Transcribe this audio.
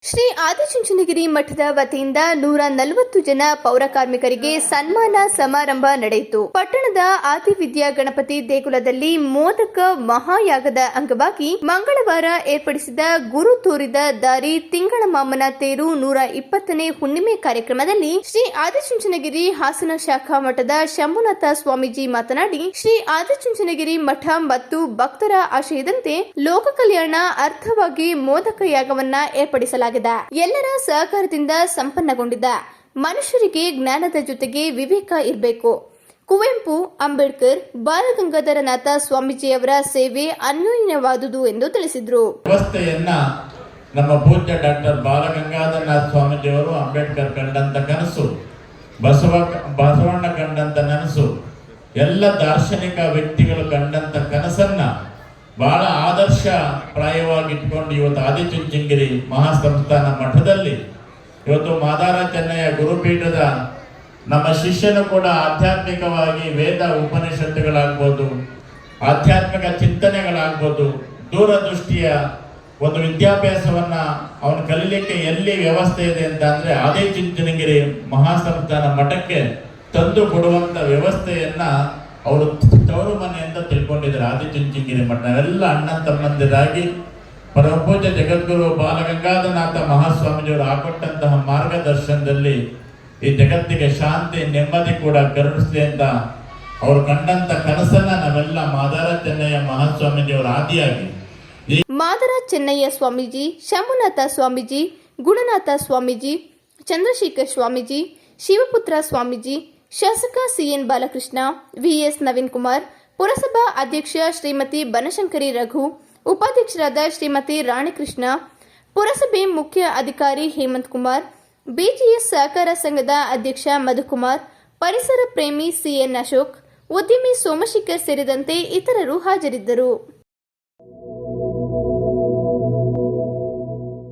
ಶ್ರೀ ಆದಿಚುಂಚನಗಿರಿ ಮಠದ ವತಿಯಿಂದ 140 ಜನ ಪೌರ ಕಾರ್ಮಿಕರಿಗೆ ಸನ್ಮಾನ ಸಮಾರಂಭ ನಡೆಯಿತು. ಪಟ್ಟಣದ ಆದಿವಿದ್ಯಾ ಗಣಪತಿ ದೇಗುಲದಲ್ಲಿ ಮೋದಕ ಮಹಾಯಾಗದ ಅಂಗವಾಗಿ ಮಂಗಳವಾರ ಏರ್ಪಡಿಸಿದ ಗುರು ತೋರಿದ ದಾರಿ ತಿಂಗಳ ಮಾಮನ ತೇರು 120ನೇ ಹುಣ್ಣಿಮೆ ಕಾರ್ಯಕ್ರಮದಲ್ಲಿ ಶ್ರೀ ಆದಿಚುಂಚನಗಿರಿ ಹಾಸನ ಶಾಖಾ ಮಠದ ಶಂಭುನಾಥ ಸ್ವಾಮೀಜಿ ಮಾತನಾಡಿ, ಶ್ರೀ ಆದಿಚುಂಚನಗಿರಿ ಮಠ ಮತ್ತು ಭಕ್ತರ ಆಶಯದಂತೆ ಲೋಕ ಕಲ್ಯಾಣ ಅರ್ಥವಾಗಿ ಮೋದಕ ಯಾಗವನ್ನ ಏರ್ಪಡಿಸಲಾಗಿದೆ. ಎಲ್ಲರ ಸಹಕಾರದಿಂದ ಸಂಪನ್ನಗೊಂಡಿದ್ದ ಮನುಷ್ಯರಿಗೆ ಜ್ಞಾನದ ಜೊತೆಗೆ ವಿವೇಕ ಇರಬೇಕು. ಕುವೆಂಪು, ಅಂಬೇಡ್ಕರ್, ಬಾಲಗಂಗಾಧರನಾಥ ಸ್ವಾಮೀಜಿಯವರ ಸೇವೆ ಅನ್ಯೋನ್ಯವಾದುದು ಎಂದು ತಿಳಿಸಿದರು. ವ್ಯವಸ್ಥೆಯನ್ನ ನಮ್ಮ ಪೂಜ್ಯ ಡಾಕ್ಟರ್ ಬಾಲಗಂಗಾಧರನಾಥ ಸ್ವಾಮೀಜಿಯವರು ಅಂಬೇಡ್ಕರ್ ಕಂಡಂತ ಕನಸು, ಬಸವಣ್ಣ ಕಂಡಂತ ನನಸು, ಎಲ್ಲ ದಾರ್ಶನಿಕ ವ್ಯಕ್ತಿಗಳು ಕಂಡಂತ ಕನಸನ್ನ ಬಹಳ ಆದರ್ಶ ಪ್ರಾಯವಾಗಿ ಇಟ್ಕೊಂಡು ಇವತ್ತು ಆದಿಚುಂಚನಗಿರಿ ಮಹಾಸಂಸ್ಥಾನ ಮಠದಲ್ಲಿ ಇವತ್ತು ಮಾದಾರ ಚೆನ್ನಯ್ಯ ಗುರುಪೀಠದ ನಮ್ಮ ಶಿಷ್ಯನು ಕೂಡ ಆಧ್ಯಾತ್ಮಿಕವಾಗಿ ವೇದ ಉಪನಿಷತ್ತುಗಳಾಗ್ಬೋದು, ಆಧ್ಯಾತ್ಮಿಕ ಚಿಂತನೆಗಳಾಗ್ಬೋದು, ದೂರದೃಷ್ಟಿಯ ಒಂದು ವಿದ್ಯಾಭ್ಯಾಸವನ್ನ ಅವನು ಕಲೀಲಿಕ್ಕೆ ಎಲ್ಲಿ ವ್ಯವಸ್ಥೆ ಇದೆ ಅಂತ ಅಂದ್ರೆ ಆದಿಚುಂಚನಗಿರಿ ಮಹಾಸಂಸ್ಥಾನ ಮಠಕ್ಕೆ ತಂದು ಕೊಡುವಂತ ವ್ಯವಸ್ಥೆಯನ್ನ ಅವರು ತವರು ಮನೆಯಿಂದ ತಿಳ್ಕೊಂಡಿದ್ದಾರೆ. ಆದಿಚುಂಚನಗಿರಿ ಮಠ ಎಲ್ಲ ಅಣ್ಣ ತಮ್ಮಂದಿರಾಗಿ ಪರಮಪೂಜ್ಯ ಜಗದ್ಗುರು ಬಾಲಗಂಗಾಧರನಾಥ ಮಹಾಸ್ವಾಮೀಜಿಯವರು ಹಾಕೊಟ್ಟಂತಹ ಮಾರ್ಗದರ್ಶನದಲ್ಲಿ ಈ ಜಗತ್ತಿಗೆ ಶಾಂತಿ ನೆಮ್ಮದಿ ಕೂಡ ಕರುಣಿಸಲಿ ಅಂತ ಅವರು ಕಂಡಂತ ಕನಸನ್ನ ನಾವೆಲ್ಲ ಮಾದಾರ ಚೆನ್ನಯ್ಯ ಮಹಾಸ್ವಾಮೀಜಿಯವರ ಆದಿಯಾಗಿ ಮಾದಾರ ಚೆನ್ನಯ್ಯ ಸ್ವಾಮೀಜಿ, ಶಂಭುನಾಥ ಸ್ವಾಮೀಜಿ, ಗುಣನಾಥ ಸ್ವಾಮೀಜಿ, ಚಂದ್ರಶೇಖರ್ ಸ್ವಾಮೀಜಿ, ಶಿವಪುತ್ರ ಸ್ವಾಮೀಜಿ, ಶಾಸಕ ಸಿಎನ್ ಬಾಲಕೃಷ್ಣ, ವಿಎಸ್ ನವೀನ್ ಕುಮಾರ್, ಪುರಸಭಾ ಅಧ್ಯಕ್ಷ ಶ್ರೀಮತಿ ಬನಶಂಕರಿ ರಘು, ಉಪಾಧ್ಯಕ್ಷರಾದ ಶ್ರೀಮತಿ ರಾಣಿಕೃಷ್ಣ, ಪುರಸಭೆ ಮುಖ್ಯ ಅಧಿಕಾರಿ ಹೇಮಂತ್ ಕುಮಾರ್, ಬಿಜಿಎಸ್ ಸಹಕಾರ ಸಂಘದ ಅಧ್ಯಕ್ಷ ಮಧುಕುಮಾರ್, ಪರಿಸರ ಪ್ರೇಮಿ ಸಿಎನ್ ಅಶೋಕ್, ಉದ್ಯಮಿ ಸೋಮಶೇಖರ್ ಸೇರಿದಂತೆ ಇತರರು ಹಾಜರಿದ್ದರು.